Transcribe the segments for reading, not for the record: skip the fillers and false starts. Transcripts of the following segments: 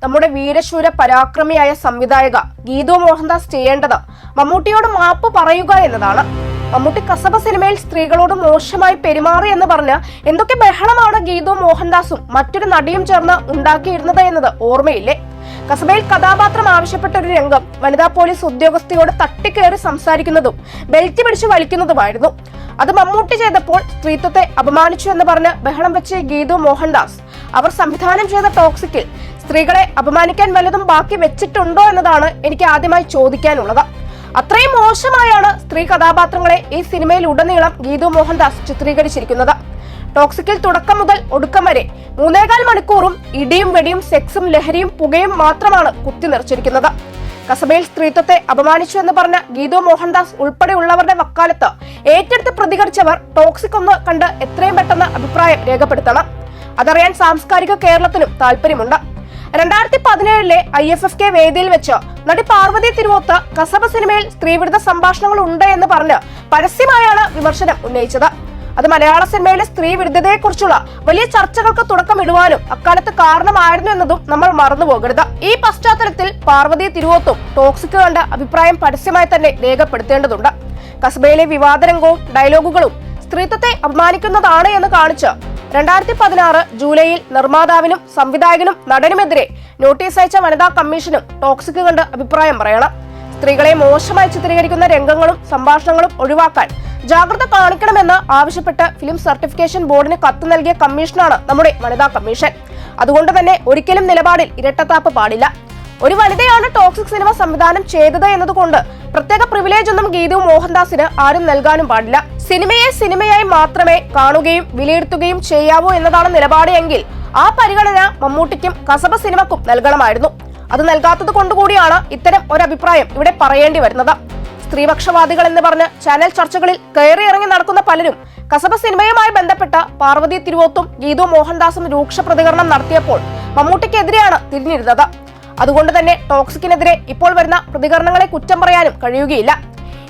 നമ്മുടെ വീരശൂര പരാക്രമിയായ സംവിധായക ഗീതു മോഹൻദാസ് ചെയ്യേണ്ടത് മമ്മൂട്ടിയോട് മാപ്പ് പറയുക എന്നതാണ്. മമ്മൂട്ടി കസബ സിനിമയിൽ സ്ത്രീകളോട് മോശമായി പെരുമാറി എന്ന് പറഞ്ഞ് എന്തൊക്കെ ബഹളമാണ് ഗീതു മോഹൻദാസും മറ്റൊരു നടിയും ചേർന്ന് ഉണ്ടാക്കിയിരുന്നത് എന്നത് ഓർമ്മയില്ലേ? കസബയിൽ കഥാപാത്രം ആവശ്യപ്പെട്ട ഒരു രംഗം വനിതാ പോലീസ് ഉദ്യോഗസ്ഥയോട് തട്ടിക്കേറി സംസാരിക്കുന്നതും ബെൽറ്റ് പിടിച്ചു വലിക്കുന്നതുമായിരുന്നു. അത് മമ്മൂട്ടി ചെയ്തപ്പോൾ സ്ത്രീത്വത്തെ അപമാനിച്ചു എന്ന് പറഞ്ഞ് ബഹളം വെച്ച ഗീതു മോഹൻദാസ് അവർ സംവിധാനം ചെയ്ത ടോക്സിക്കിൽ സ്ത്രീകളെ അപമാനിക്കാൻ വല്ലതും ബാക്കി വെച്ചിട്ടുണ്ടോ എന്നതാണ് എനിക്ക് ആദ്യമായി ചോദിക്കാനുള്ളത്. അത്രയും മോശമായാണ് സ്ത്രീ കഥാപാത്രങ്ങളെ ഈ സിനിമയിൽ ഉടനീളം ഗീതു മോഹൻദാസ് ചിത്രീകരിച്ചിരിക്കുന്നത്. ടോക്സിക്കിൽ തുടക്കം മുതൽ ഒടുക്കം വരെ 3.25 മണിക്കൂറും ഇടിയും വെടിയും സെക്സും ലഹരിയും പുകയും മാത്രമാണ് കുത്തി നിറച്ചിരിക്കുന്നത്. കസബയിൽ സ്ത്രീത്വത്തെ അപമാനിച്ചു എന്ന് പറഞ്ഞ ഗീതു മോഹൻദാസ് ഉൾപ്പെടെയുള്ളവരുടെ വക്കാലത്ത് ഏറ്റെടുത്ത് പ്രതികരിച്ചവർ ടോക്സിക് ഒന്ന് കണ്ട് എത്രയും പെട്ടെന്ന് അഭിപ്രായം രേഖപ്പെടുത്തണം. അതറിയാൻ സാംസ്കാരിക കേരളത്തിനും താല്പര്യമുണ്ട്. 2017 IFFK വേദിയിൽ വെച്ച് നടി പാർവതി തിരുവോത്ത് കസബ സിനിമയിൽ സ്ത്രീവിരുദ്ധ സംഭാഷണങ്ങൾ ഉണ്ട് എന്ന് പറഞ്ഞ് പരസ്യമായാണ് വിമർശനം ഉന്നയിച്ചത്. അത് മലയാള സിനിമയിലെ സ്ത്രീ വിരുദ്ധതയെക്കുറിച്ചുള്ള വലിയ ചർച്ചകൾക്ക് തുടക്കമിടുവാനും അക്കാലത്ത് കാരണമായിരുന്നു എന്നതും നമ്മൾ മറന്നുപോകരുത്. ഈ പശ്ചാത്തലത്തിൽ പാർവതി തിരുവോത്തും ടോക്സിക് കണ്ട അഭിപ്രായം പരസ്യമായി തന്നെ രേഖപ്പെടുത്തേണ്ടതുണ്ട്. കസബയിലെ വിവാദരംഗവും ഡയലോഗുകളും സ്ത്രീത്വത്തെ അപമാനിക്കുന്നതാണ് എന്ന് കാണിച്ച് 2016 ജൂലൈയിൽ നിർമ്മാതാവിനും സംവിധായകനും നടനുമെതിരെ നോട്ടീസ് അയച്ച വനിതാ കമ്മീഷനും ടോക്സിക് കണ്ട് അഭിപ്രായം പറയണം. സ്ത്രീകളെ മോശമായി ചിത്രീകരിക്കുന്ന രംഗങ്ങളും സംഭാഷണങ്ങളും ഒഴിവാക്കാൻ ജാഗ്രത കാണിക്കണമെന്ന് ആവശ്യപ്പെട്ട് ഫിലിം സർട്ടിഫിക്കേഷൻ ബോർഡിന് കത്ത് നൽകിയ കമ്മീഷനാണ് നമ്മുടെ വനിതാ കമ്മീഷൻ. അതുകൊണ്ട് തന്നെ ഒരിക്കലും നിലപാടിൽ ഇരട്ടത്താപ്പ് പാടില്ല. ഒരു വനിതയാണ് ടോക്സിക് സിനിമ സംവിധാനം ചെയ്തത് എന്നതുകൊണ്ട് പ്രത്യേക പ്രിവിലേജ് ഒന്നും ഗീതു മോഹൻദാസിന് ആരും നൽകാനും പാടില്ല. സിനിമയെ സിനിമയായി മാത്രമേ കാണുകയും വിലയിരുത്തുകയും ചെയ്യാവൂ എന്നതാണ് നിലപാട് എങ്കിൽ ആ പരിഗണന മമ്മൂട്ടിക്കും കസബ സിനിമക്കും നൽകണമായിരുന്നു. അത് നൽകാത്തത് കൊണ്ടുകൂടിയാണ് ഇത്തരം ഒരഭിപ്രായം ഇവിടെ പറയേണ്ടി വരുന്നത്. സ്ത്രീപക്ഷവാദികൾ എന്ന് പറഞ്ഞ് ചാനൽ ചർച്ചകളിൽ കയറിയിറങ്ങി നടക്കുന്ന പലരും കസബ സിനിമയുമായി ബന്ധപ്പെട്ട പാർവതി തിരുവോത്തും ഗീതു മോഹൻദാസും രൂക്ഷ പ്രതികരണം നടത്തിയപ്പോൾ മമ്മൂട്ടിക്കെതിരെയാണ് തിരിഞ്ഞിരുന്നത്. അതുകൊണ്ട് തന്നെ ടോക്സിക്കിനെതിരെ ഇപ്പോൾ വരുന്ന പ്രതികരണങ്ങളെ കുറ്റം പറയാനും കഴിയുകയില്ല.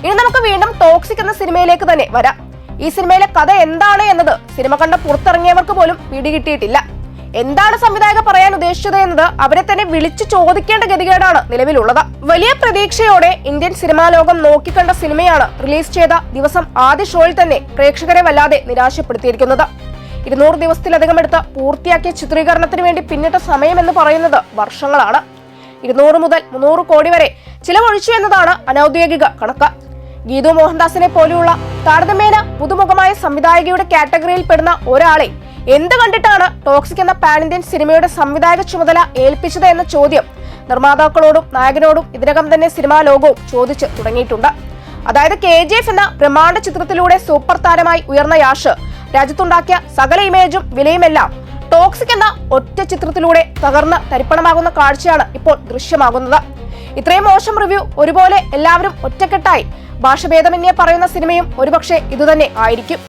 ഇനി നമുക്ക് വീണ്ടും ടോക്സിക് എന്ന സിനിമയിലേക്ക് തന്നെ വരാം. ഈ സിനിമയിലെ കഥ എന്താണ് എന്നത് സിനിമ കണ്ട പുറത്തിറങ്ങിയവർക്ക് പോലും പിടികിട്ടിയിട്ടില്ല. എന്താണ് സംവിധായക പറയാൻ ഉദ്ദേശിച്ചത് എന്നത് അവരെ തന്നെ വിളിച്ചു ചോദിക്കേണ്ട ഗതികേടാണ് നിലവിലുള്ളത്. വലിയ പ്രതീക്ഷയോടെ ഇന്ത്യൻ സിനിമാ ലോകം നോക്കിക്കണ്ട സിനിമയാണ് റിലീസ് ചെയ്ത ദിവസം ആദ്യ ഷോയിൽ തന്നെ പ്രേക്ഷകരെ വല്ലാതെ നിരാശപ്പെടുത്തിയിരിക്കുന്നത്. 200 ദിവസത്തിലധികം എടുത്ത് പൂർത്തിയാക്കിയ ചിത്രീകരണത്തിന് വേണ്ടി പിന്നിട്ട സമയം എന്ന് പറയുന്നത് വർഷങ്ങളാണ്. 200 മുതൽ 300 കോടി വരെ ചിലവൊഴിച്ചു എന്നതാണ് അനൌദ്യോഗിക കണക്ക്. ഗീതു മോഹൻദാസിനെ പോലെയുള്ള താരതമ്യേന പുതുമുഖമായ സംവിധായകയുടെ കാറ്റഗറിയിൽ പെടുന്ന ഒരാളെ എന്ത് കണ്ടിട്ടാണ് ടോക്സിക് എന്ന പാൻ ഇന്ത്യൻ സിനിമയുടെ സംവിധായക ചുമതല ഏൽപ്പിച്ചത് എന്ന ചോദ്യം നിർമ്മാതാക്കളോടും നായകനോടും ഇതിനകം തന്നെ സിനിമാ ലോകവും ചോദിച്ചു തുടങ്ങിയിട്ടുണ്ട്. അതായത് KGF എന്ന ബ്രഹ്മാണ്ഡ ചിത്രത്തിലൂടെ സൂപ്പർ താരമായി ഉയർന്ന യാഷ് രാജ്യത്തുണ്ടാക്കിയ സകല ഇമേജും വിലയുമെല്ലാം ടോക്സിക് എന്ന ഒറ്റ ചിത്രത്തിലൂടെ തകർന്ന് തരിപ്പണമാകുന്ന കാഴ്ചയാണ് ഇപ്പോൾ ദൃശ്യമാകുന്നത്. ഇത്രയും മോശം റിവ്യൂ ഒരുപോലെ എല്ലാവരും ഒറ്റക്കെട്ടായി ഭാഷഭേദമന്യേ പറയുന്ന സിനിമയും ഒരുപക്ഷെ ഇതുതന്നെ ആയിരിക്കും.